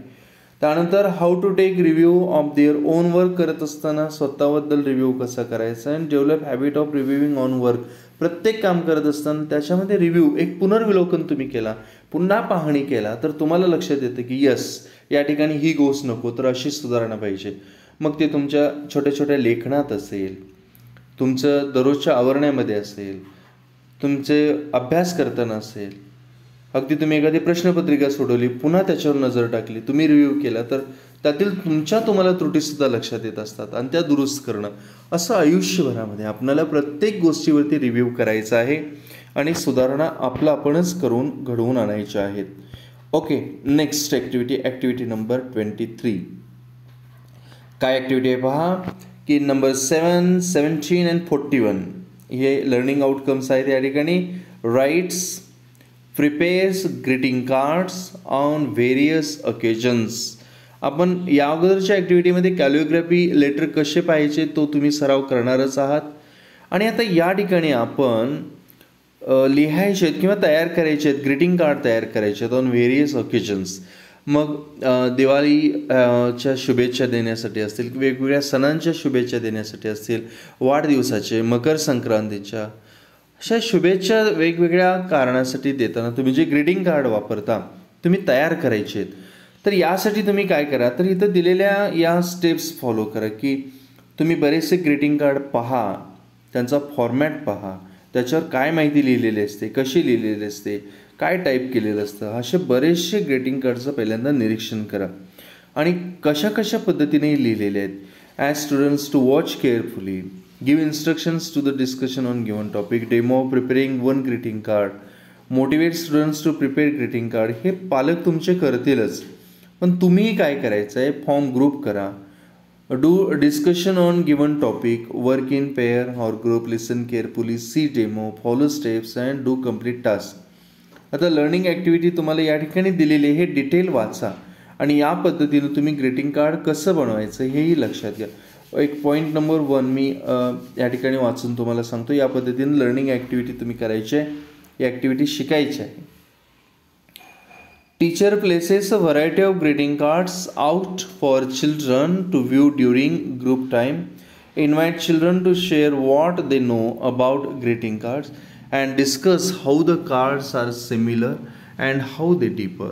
त्यानंतर how to take review of their own work करत असताना स्वतःबद्दल रिव्ह्यू कसा करायचा and develop habit of reviewing on work. प्रत्येक काम करत असताना त्याच्यामध्ये रिव्ह्यू, एक पुनर्विलोकन तुम्ही केला, पुन्हा पाहणी केला तर तुम्हाला लक्षात येतं की यस, या ठिकाणी ही गोष्ट नको तर अशी सुधारणा पाहिजे. मग ते तुमच्या छोट्या छोट्या लेखनात असेल, तुमचं दररोजच्या आवरण्यामध्ये असेल, तुमचे अभ्यास करताना असेल, अगदी तुम्ही एखादी प्रश्नपत्रिका सोडवली, पुन्हा त्याच्यावर नजर टाकली, तुम्ही रिव्ह्यू केला तर त्यातील तुम्हाला त्रुटीसुद्धा लक्षात येत असतात आणि त्या दुरुस्त करणं. असं आयुष्यभरामध्ये आपल्याला प्रत्येक गोष्टीवरती रिव्ह्यू करायचा आहे आणि सुधारणा आपणच करून घडवून आणायच्या आहेत. Okay, next activity number 23. काय ॲक्टिव्हिटी आहे पहा की नंबर 7, 17 अँड 41 हे लर्निंग आउटकम्स आहेत. या ठिकाणी writes, prepares greeting cards on various occasions. आपण या अगोदरच्या ॲक्टिव्हिटीमध्ये कॅलिओग्राफी लेटर कसे पाहिजे तो तुम्ही सराव करणारच आहात. आणि आता या ठिकाणी आपण लिहायचे आहेत किंवा तयार करायचे आहेत, ग्रीटिंग कार्ड तयार करायचे आहेत ऑन व्हेरियस ओकेजन्स. मग दिवाळीच्या शुभेच्छा देण्यासाठी असतील, वेगवेगळ्या सणांच्या शुभेच्छा देण्यासाठी असतील, वाढदिवसाचे, मकर संक्रांतीच्या, अशा शुभेच्छा वेगवेगळ्या कारणासाठी देताना तुम्ही जे ग्रीटिंग कार्ड वापरता तुम्ही तयार करायचे आहेत. तर यासाठी तुम्ही काय करा, तर इथं दिलेल्या या स्टेप्स फॉलो करा की तुम्ही बरेचसे ग्रीटिंग कार्ड पहा, त्यांचा फॉर्मॅट पहा, त्याच्यावर काय माहिती लिहिलेली असते, कशी लिहिलेली असते, काय टाईप केलेलं असतं, असे बरेचसे ग्रीटिंग कार्डचं पहिल्यांदा निरीक्षण करा आणि कशा कशा पद्धतीने लिहिलेले आहेत. As students to watch carefully, give instructions to the discussion on given topic, demo preparing one greeting card, motivate students to prepare greeting card. हे पालक तुमचे करतीलच, पण तुम्ही काय करायचं आहे, फॉर्म ग्रुप करा. Do discussion on given topic, work in pair or group, listen carefully, see demo, follow steps and do complete task. आता लर्निंग ॲक्टिव्हिटी तुम्हाला या ठिकाणी दिलेली आहे, हे डिटेल वाचा आणि या पद्धतीने तुम्ही ग्रीटिंग कार्ड कसं बनवायचं हेही लक्षात घ्या. एक पॉईंट नंबर 1 मी या ठिकाणी वाचून तुम्हाला सांगतो. या पद्धतीने लर्निंग ॲक्टिव्हिटी तुम्ही करायची आहे, ही ॲक्टिव्हिटी शिकायची आहे. Teacher places a variety of greeting cards out for children to view during group time. Invite children to share what they know about greeting cards and discuss how the cards are similar and how they differ.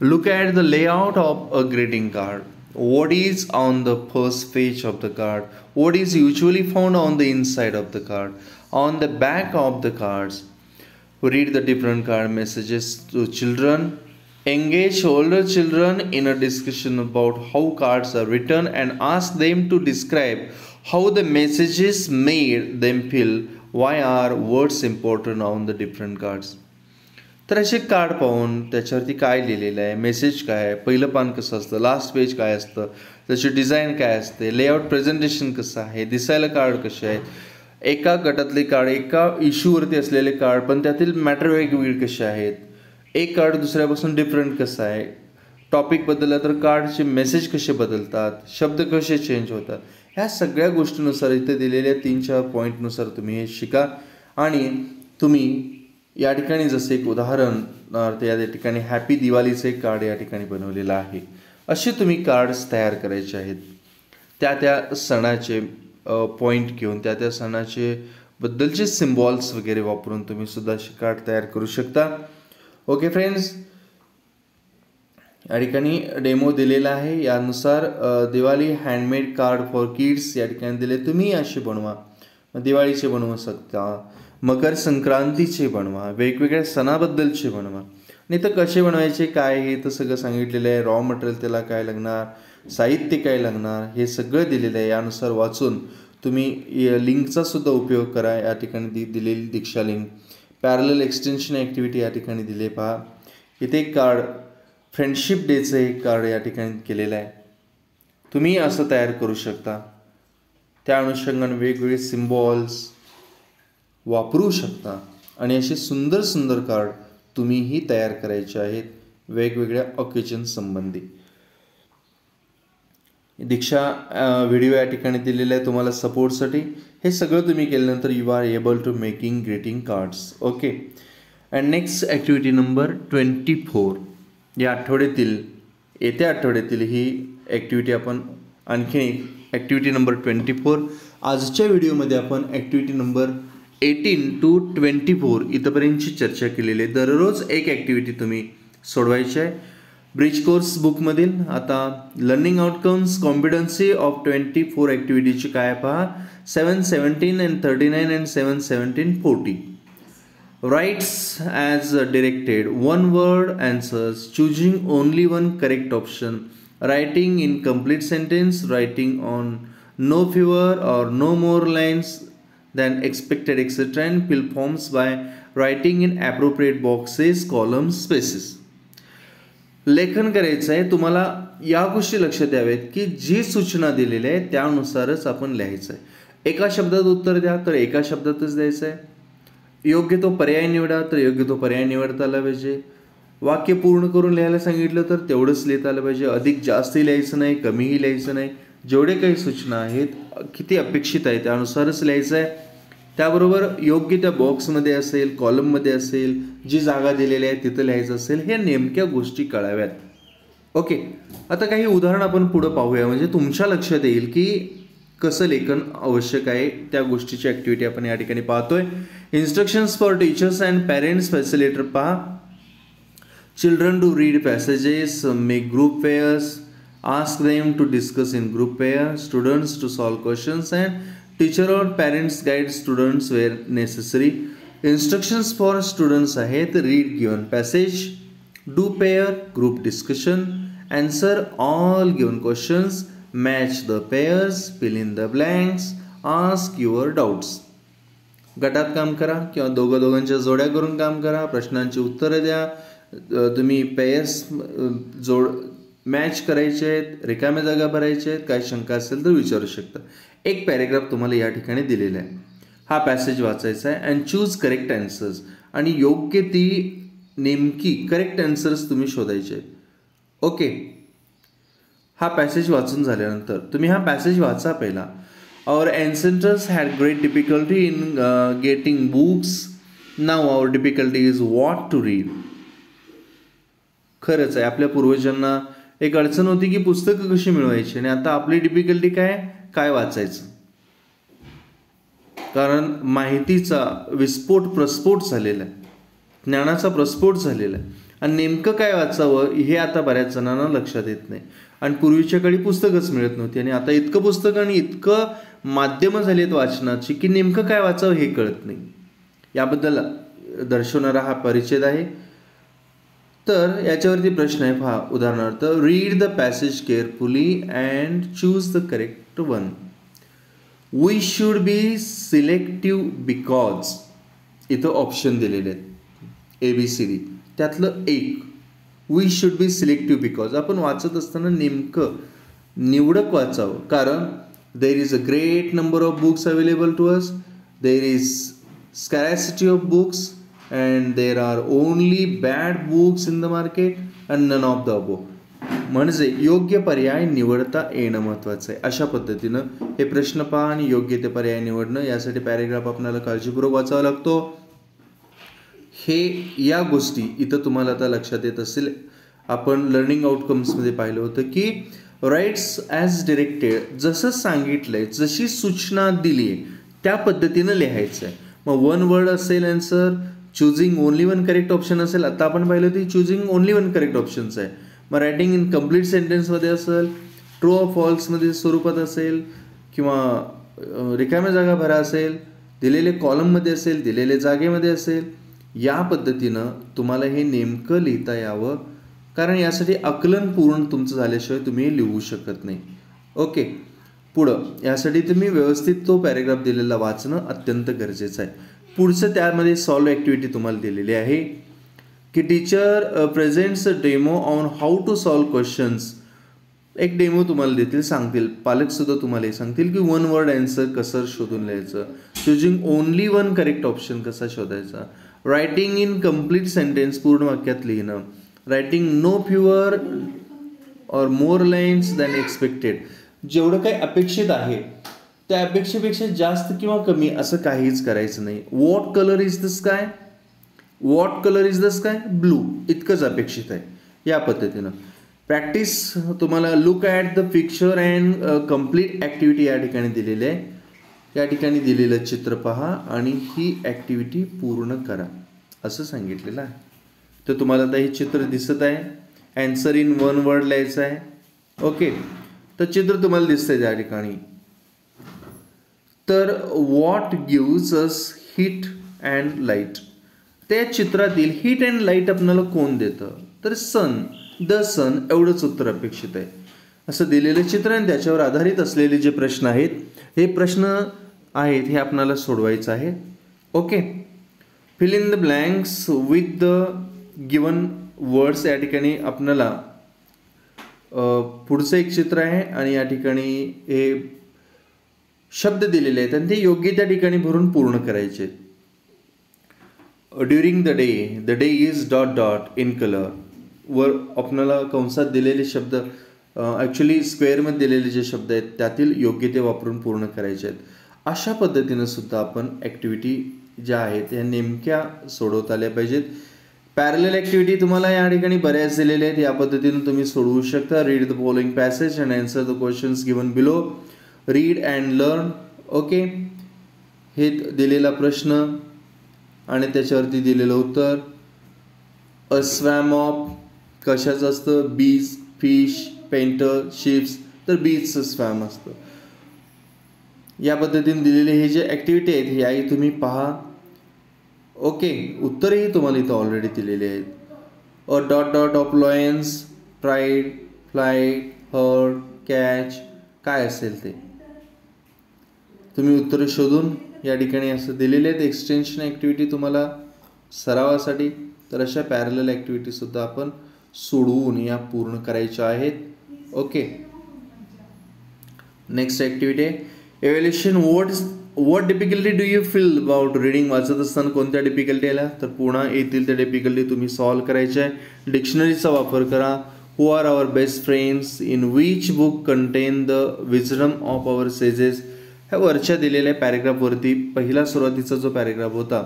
Look at the layout of a greeting card. What is on the first page of the card? What is usually found on the inside of the card? On the back of the cards. Read the different card messages to children. Engage older children in a discussion about how cards are written and ask them to describe how the messages made them feel. Why are words important on the different cards? तर असे card पाहून त्याच्यावरती काय लिहिलेलं आहे, message काय आहे, पहिलं पान कसं असतं, लास्ट पेज काय असतं, त्याची डिझाईन काय असते, लेआउट प्रेझेंटेशन कसं आहे, दिसायला कार्ड कसे आहेत, एका गटातले कार्ड, एका इश्यूवरती असलेले कार्ड पण त्यातील मॅटर वेगवेगळे कसे आहेत, एक कार्ड दुसऱ्यापासून डिफरंट कसं आहे, टॉपिक बदलला तर कार्डचे मेसेज कसे बदलतात, शब्द कसे चेंज होतात, ह्या सगळ्या गोष्टीनुसार इथे दिलेल्या 3-4 पॉईंटनुसार तुम्ही हे शिका. आणि तुम्ही या ठिकाणी जसे एक उदाहरण या ठिकाणी हॅपी दिवाळीचे एक कार्ड या ठिकाणी बनवलेलं आहे, असे तुम्ही कार्ड्स तयार करायचे आहेत. त्या सणाचे पॉईंट घेऊन त्या सणाचे बद्दलचे सिम्बॉल्स वगैरे वापरून तुम्ही सुद्धा असे कार्ड तयार करू शकता. ओके फ्रेंड्स, या ठिकाणी डेमो दिलेला आहे. यानुसार Diwali handmade card for kids या ठिकाणी दिले, तुम्ही असे बनवा. दिवाळीचे बनवू शकता, मकर संक्रांतीचे बनवा, वेगवेगळ्या सणाबद्दलचे बनवा. आणि तर कसे बनवायचे काय हे तर सगळं सांगितलेलं आहे. रॉ मटेरियल त्याला काय लागणार, साहित्य काय लागणार, हे सगळं दिलेलं आहे. यानुसार वाचून तुम्ही लिंकचा सुद्धा उपयोग करा. या ठिकाणी दिलेली दीक्षा लिंक, पॅरलल एक्सटेन्शन ॲक्टिव्हिटी या ठिकाणी दिले पहा. इथे एक कार्ड फ्रेंडशिप डेचं एक कार्ड या ठिकाणी केलेलं आहे. तुम्ही असं तयार करू शकता. त्या अनुषंगाने वेगवेगळे सिम्बॉल्स वापरू शकता आणि असे सुंदर सुंदर कार्ड तुम्हीही तयार करायचे आहेत वेगवेगळ्या ऑकेजन संबंधी. दीक्षा व्हिडिओ या ठिकाणी दिलेला आहे तुम्हाला सपोर्टसाठी. हे सगळं तुम्ही केल्यानंतर you are able to making greeting cards. Okay, and next activity number 24. या आठवड्यातील येत्या आठवड्यातील ही ॲक्टिव्हिटी आपण आणखी एक ॲक्टिव्हिटी नंबर 24. आजच्या व्हिडिओमध्ये आपण ॲक्टिव्हिटी नंबर 18 to 24 इथंपर्यंतची चर्चा केलेली आहे. दररोज एक ॲक्टिव्हिटी तुम्ही सोडवायची आहे. ब्रिज कोर्स बुकमधील आता लर्निंग आउटकम्स कॉम्पिटन्सी ऑफ 24 ॲक्टिव्हिटीची काय पहा. 7:17 and 39 and 7:17, 40. Writes as directed. One word answers. Choosing only one correct option. Writing in complete sentence. Writing on no fewer or no more lines than expected, etc. And fill forms by writing in appropriate boxes, columns, spaces. लेखन करायचं आहे. तुम्हाला या गोष्टी लक्षात द्याव्यात की जी सूचना दिलेली आहे त्यानुसारच आपण लिहायचं आहे. एका शब्दात उत्तर द्या तर एका शब्दातच द्यायचं आहे. योग्य तो पर्याय निवडा तर योग्य तो पर्याय निवडता आला पाहिजे. वाक्य पूर्ण करून लिहायला सांगितलं तर तेवढंच लिहिता आलं पाहिजे. अधिक जास्तही लिहायचं नाही, कमीही लिहायचं नाही. जेवढे काही सूचना आहेत, किती अपेक्षित आहे त्यानुसारच लिहायचं आहे. त्याबरोबर योग्य त्या बॉक्समध्ये असेल, कॉलममध्ये असेल, जी जागा दिलेली आहे तिथं लिहायचं असेल, हे नेमक्या गोष्टी कळाव्यात. ओके, आता काही उदाहरण आपण पुढं पाहूया म्हणजे तुमच्या लक्षात येईल की कसं लेखन आवश्यक आहे. त्या गोष्टीची ॲक्टिव्हिटी आपण या ठिकाणी पाहतोय. Instructions for teachers and parents facilitator पहा. Children to read passages, make group pairs, Ask them to discuss in group pair, students to solve questions, and teacher or parents guide students where necessary. Instructions for students आहेत, read given passage, do pair, group discussion, answer all given questions, match the pairs, fill in the blanks, ask your doubts. गटात काम करा किंवा दोघांच्या जोड्या करून काम करा, प्रश्नांची उत्तरं द्या. तुम्ही पेयर्स जोड मॅच करायचे आहेत, रिकाम्या जागा भरायचे आहेत, काय शंका असेल तर विचारू शकता. एक पॅरेग्राफ तुम्हाला या ठिकाणी दिलेला आहे, हा पॅसेज वाचायचा आहे. अँड चूज करेक्ट आन्सर्स, आणि योग्य ती नेमकी करेक्ट आन्सर्स तुम्ही शोधायचे आहेत. ओके, हा पॅसेज वाचून झाल्यानंतर तुम्ही हा पॅसेज वाचा पहिला. Our ancestors had great difficulty in getting books. Now our difficulty is what to read. खरंच आहे, आपल्या पूर्वजांना एक अडचण होती की पुस्तकं कशी मिळवायची, आणि आता आपली डिफिकल्टी काय वाचायचं. कारण माहितीचा विस्फोट प्रस्फोट झालेला आहे, ज्ञानाचा प्रस्फोट झालेला आहे, आणि नेमकं काय वाचावं हे आता बऱ्याच जणांना लक्षात येत नाही. आणि पूर्वीच्या काळी पुस्तकच मिळत नव्हती, आणि आता इतकं पुस्तक आणि इतकं माध्यमं झाली आहेत वाचनाची की नेमकं काय वाचावं हे कळत नाही. याबद्दल दर्शवणारा हा परिच्छेद आहे. तर याच्यावरती प्रश्न आहे, पहा. उदाहरणार्थ, read the passage carefully and choose the correct one. We should be selective because, इथं ऑप्शन दिलेले आहेत ABCD, त्यातलं एक. We should be selective because, आपण वाचत असताना नेमकं निवडक वाचावं, कारण there is a great number of books available to us, there is scarcity of books, and there are only bad books in the market and none of the above. म्हणजे योग्य पर्याय निवडता येणं महत्त्वाचं आहे. अशा पद्धतीनं हे प्रश्न पहा आणि योग्य ते पर्याय निवडणं, यासाठी पॅरेग्राफ आपल्याला काळजीपूर्वक वाचावा लागतो. हे या गोष्टी इथं तुम्हाला आता लक्षात येत असेल. आपण लर्निंग आउटकम्समध्ये पाहिलं होतं की राईट्स ॲज डिरेक्टेड, जसं सांगितलंय, जशी सूचना दिली आहे त्या पद्धतीनं लिहायचं आहे. मग वन वर्ड असेल answer, choosing only one correct option असेल. आता आपण पाहिलं होतं choosing only one correct options आहे. मग रायटिंग इन कम्प्लीट सेंटेन्समध्ये असेल, ट्रू ऑफ फॉल्समध्ये स्वरूपात असेल, किंवा रिकाम्या जागा भरा असेल, दिलेले कॉलममध्ये असेल, दिलेले जागेमध्ये असेल. या पद्धतीनं तुम्हाला हे नेमकं लिहिता यावं, कारण यासाठी आकलन पूर्ण तुमचं झाल्याशिवाय तुम्ही लिहू शकत नाही. ओके, पुढं यासाठी तुम्ही व्यवस्थित तो पॅरेग्राफ दिलेला वाचणं अत्यंत गरजेचं आहे. पुढचं त्यामध्ये सॉल्व ॲक्टिव्हिटी तुम्हाला दिलेली आहे की teacher presents a demo on how to solve questions. एक डेमो तुम्हाला देतील, सांगतील, पालकसुद्धा तुम्हाला हे सांगतील की वन वर्ड आन्सर कसं शोधून लिहायचं, choosing only one correct option कसा शोधायचा, रायटिंग इन कम्प्लीट सेंटेन्स पूर्ण वाक्यात लिहिणं, रायटिंग नो फ्युअर और मोर लाईन्स दॅन एक्सपेक्टेड. जेवढं काही अपेक्षित आहे त्या अपेक्षेपेक्षा जास्त किंवा कमी असं काहीच करायचं नाही. What colour is the sky, what colour is the sky, blue, इतकंच अपेक्षित आहे. या पद्धतीनं प्रॅक्टिस तुम्हाला look at the picture and complete activity या ठिकाणी दिलेली आहे. या ठिकाणी दिलेलं चित्र पहा आणि ही ॲक्टिव्हिटी पूर्ण करा असं सांगितलेलं आहे. तर तुम्हाला आता हे चित्र दिसत आहे, ॲन्सर इन वन वर्ड लिहायचं आहे. ओके, तर चित्र तुम्हाला दिसतंय त्या ठिकाणी. तर what gives us heat and light, त्या चित्रातील हीट अँड लाईट आपल्याला कोण देतं, तर सन, द सन, एवढंच उत्तर अपेक्षित आहे. असं दिलेलं चित्र आणि त्याच्यावर आधारित असलेले जे प्रश्न आहेत, हे प्रश्न आहेत हे आपल्याला सोडवायचं आहे. Okay, fill in the blanks with the given words. या ठिकाणी आपल्याला पुढचं एक चित्र आहे आणि या ठिकाणी हे शब्द दिलेले आहेत आणि ते योग्य त्या ठिकाणी भरून पूर्ण करायचे. During the day is dot dot in colour. वर आपल्याला कंसात दिलेले शब्द, ॲक्च्युली स्क्वेअरमध्ये दिलेले जे शब्द आहेत त्यातील योग्य ते वापरून पूर्ण करायचे आहेत. अशा पद्धतीनं सुद्धा आपण ॲक्टिव्हिटी ज्या आहेत ह्या नेमक्या सोडवता आल्या पाहिजेत. पॅरलल ॲक्टिव्हिटी तुम्हाला या ठिकाणी बऱ्याच दिलेल्या आहेत, या पद्धतीनं तुम्ही सोडवू शकता. Read the following passage and answer the questions given below. Read and learn. Okay, हे दिलेला प्रश्न आणि त्याच्यावरती दिलेलं उत्तर. अ स्वॅम ऑफ कशाचं असतं, बीज, फिश, पेंटर, शिप्स, तर बीचचं स्वॅम असतं. या पद्धतीने दिलेले हे जे ॲक्टिव्हिटी आहेत ह्याही तुम्ही पहा. ओके, उत्तरेही तुम्हाला इथं ऑलरेडी दिलेले आहेत. A dot dot of Lions, pride, flight, heard, catch, काय असेल ते तुम्ही उत्तरे शोधून या ठिकाणी असं दिलेले आहेत. एक्सटेन्शन ॲक्टिव्हिटी तुम्हाला सरावासाठी, तर अशा पॅरलल ॲक्टिव्हिटीसुद्धा आपण सोडवून या पूर्ण करायच्या आहेत. ओके, नेक्स्ट ॲक्टिव्हिटी आहे evaluation. What difficulty do you feel about reading. वाचत असताना कोणत्या डिफिकल्टी आल्या, तर पुन्हा येतील त्या डिफिकल्टी तुम्ही सॉल्व्ह करायच्या आहे. डिक्शनरीचा वापर करा. Who are our best friends, in which book contain the wisdom of our sages. ह्या वरच्या दिलेल्या पॅरेग्राफवरती पहिला सुरुवातीचा जो पॅरेग्राफ होता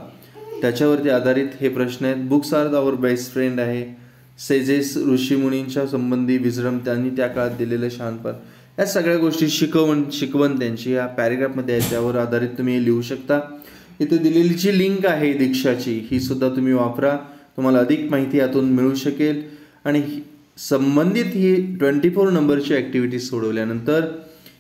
त्याच्यावरती आधारित हे प्रश्न आहेत. Books R our best friend आहे. सेजेस ऋषीमुनींच्या संबंधी, विजडम त्यांनी त्या काळात दिलेलं शहाणपण, या सगळ्या गोष्टी शिकवण त्यांची या पॅरेग्राफमध्ये आहे, त्यावर आधारित तुम्ही हे लिहू शकता. इथे दिलेली जी लिंक आहे दीक्षाची ही सुद्धा तुम्ही वापरा, तुम्हाला अधिक माहिती यातून मिळू शकेल. आणि संबंधित ही 24 नंबरची ॲक्टिव्हिटी सोडवल्यानंतर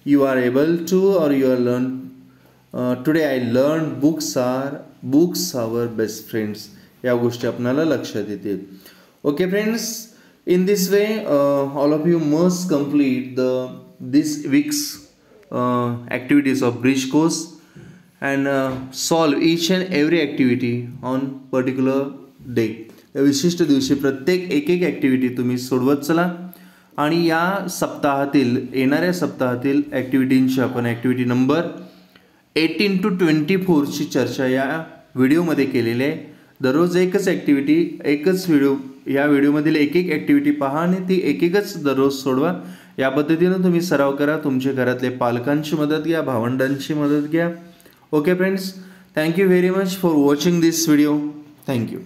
you are able to or you are learn today I learn books our best friends, या गोष्टी आपल्याला लक्षात येतील. Okay friends, in this way all of you must complete this week's activities of bridge course and solve each and every activity on particular day. या विशिष्ट दिवशी प्रत्येक एक ॲक्टिव्हिटी तुम्ही सोडवत चला. आणि या सप्ताहातील येणाऱ्या सप्ताहातील ॲक्टिव्हिटींची आपण ॲक्टिव्हिटी नंबर 18 to 24ची चर्चा या व्हिडिओमध्ये केलेली आहे. दररोज एकच ॲक्टिव्हिटी, एकच व्हिडिओ, या व्हिडिओमधील एक ॲक्टिव्हिटी पहा आणि ती एकच दररोज सोडवा. या पद्धतीनं तुम्ही सराव करा. तुमच्या घरातले पालकांची मदत घ्या, भावंडांची मदत घ्या. Okay friends, thank you very much for watching this video. Thank you.